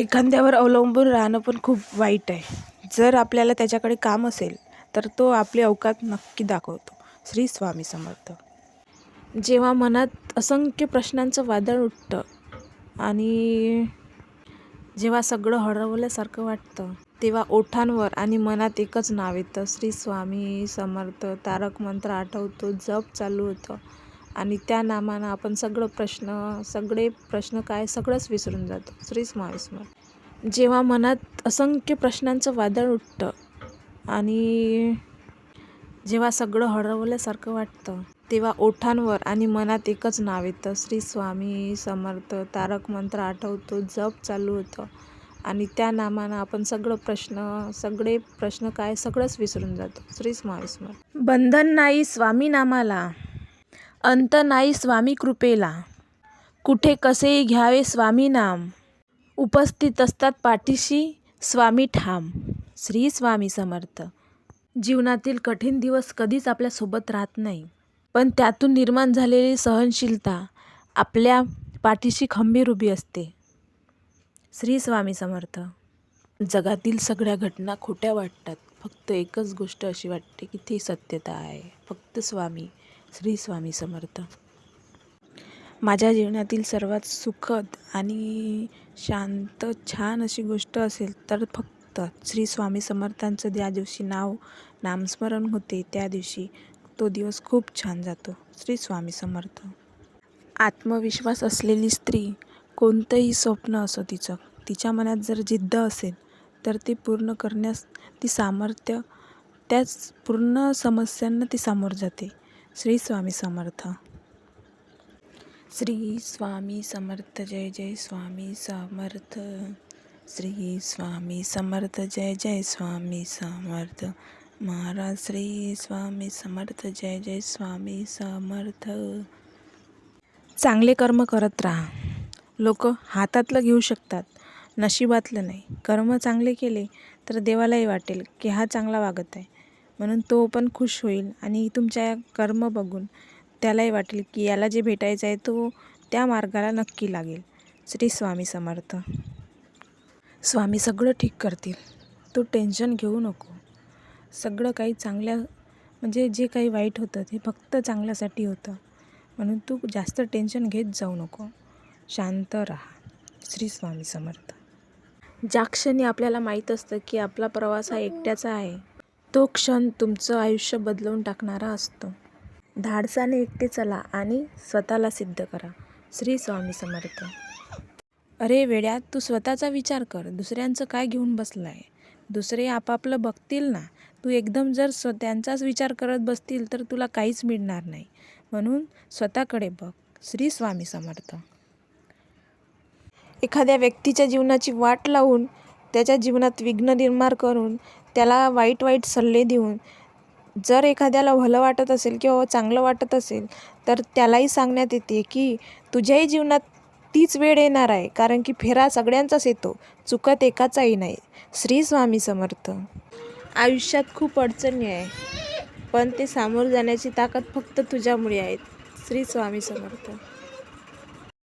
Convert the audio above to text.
एखाद्यावर अवलंबून राहणं पण खूप वाईट आहे. जर आपल्याला त्याच्याकडे काम असेल तर तो आपली औकात नक्की दाखवतो. श्री स्वामी समर्थ. जेव्हा मनात असंख्य प्रश्नांचं वादळ उठतं आणि जेव्हा सगळं हरवल्यासारखं वाटतं, तेव्हा ओठांवर आणि मनात एकच नाव येतं, श्री स्वामी समर्थ. तारक मंत्र आठवतो, जप चालू होतं आणि त्या नामानं आपण सगळे प्रश्न काय सगळंच विसरून जातो. श्री स्वामी समर्थ. जेव्हा मनात असंख्य प्रश्नांचं वादळ उठतं आणि जेव्हा सगळं हरवल्यासारखं वाटतं, तेव्हा ओठांवर आणि मनात एकच नाव येतं, श्री स्वामी समर्थ. तारक मंत्र आठवतो, जप चालू होतं आणि त्या नामानं आपण सगळे प्रश्न काय सगळंच विसरून जातो. श्री स्वामी समर्थ. बंधन नाही स्वामी नामाला, अंत नाही स्वामी कृपेला, कुठे कसेही घ्यावे स्वामी नाम, उपस्थित असतात पाठीशी स्वामी ठाम. श्री स्वामी समर्थ. जीवनातील कठीण दिवस कधीच आपल्यासोबत राहत नाही, पण त्यातून निर्माण झालेली सहनशीलता आपल्या पाठीशी खंबीर उभी असते. श्री स्वामी समर्थ. जगातील सगळ्या घटना खोट्या वाटतात, फक्त एकच गोष्ट अशी वाटते की ती सत्यता आहे, फक्त स्वामी. श्री स्वामी समर्थ. माझ्या जीवनातील सर्वात सुखद आणि शांत छान अशी गोष्ट असेल तर फक्त श्री स्वामी समर्थांचं ज्या दिवशी नामस्मरण होते त्या दिवशी तो दिवस खूप छान जातो. श्री स्वामी समर्थ. आत्मविश्वास असलेली स्त्री कोणतंही स्वप्न असो तिच्या मनात जर जिद्द असेल तर ती पूर्ण करण्यास ती सामर्थ्य, त्याच पूर्ण समस्यांना ती सामोर जाते. श्री स्वामी समर्थ. श्री स्वामी समर्थ. जय जय स्वामी समर्थ. श्री स्वामी समर्थ. जय जय स्वामी समर्थ महाराज. श्री स्वामी समर्थ. जय जय स्वामी समर्थ. चांगले कर्म करत राहा. लोक हातातलं घेऊ शकतात, नशिबातलं नाही. कर्म चांगले केले तर देवालाही वाटेल की हा चांगला वागत आहे, म्हणून तो पण खुश होईल आणि तुमच्या कर्म बघून त्यालाही वाटेल की याला जे भेटायचं आहे तो त्या मार्गाला नक्की लागेल. श्री स्वामी समर्थ. स्वामी सगळं ठीक करतील, तू टेन्शन घेऊ नको. सगळं काही म्हणजे जे काही वाईट होतं ते फक्त चांगल्यासाठी होतं, म्हणून तू जास्त टेन्शन घेत जाऊ नको, शांत राहा. श्री स्वामी समर्थ. ज्या क्षणी आपल्याला माहीत असतं की आपला प्रवास हा एकट्याचा आहे, तो क्षण तुमचं आयुष्य बदलवून टाकणारा असतो. धाडसाने एकटे चला आणि स्वतःला सिद्ध करा. श्री स्वामी समर्थ. अरे वेड्या, तू स्वतःचा विचार कर, दुसऱ्यांचं काय घेऊन बसलाय. दुसरे आपापलं बघतील ना, तू एकदम जर त्यांचाच विचार करत बसतील तर तुला काहीच मिळणार नाही, म्हणून स्वतःकडे बघ. श्री स्वामी समर्थ. एखाद्या व्यक्तीच्या जीवनाची वाट लावून, त्याच्या जीवनात विघ्न निर्माण करून, त्याला वाईट सल्ले देऊन जर एखाद्याला भलं वाटत असेल किंवा चांगलं वाटत असेल तर त्यालाही सांगण्यात येते की तुझ्याही जीवनात तीच वेळ येणार आहे, कारण की फेरा सगळ्यांचाच येतो, चुकत एकाचाही नाही. श्री स्वामी समर्थ. आयुष्यात खूप अडचणी आहे, पण ते सामोरं जाण्याची ताकद फक्त तुझ्यामुळे आहे. श्री स्वामी समर्थ.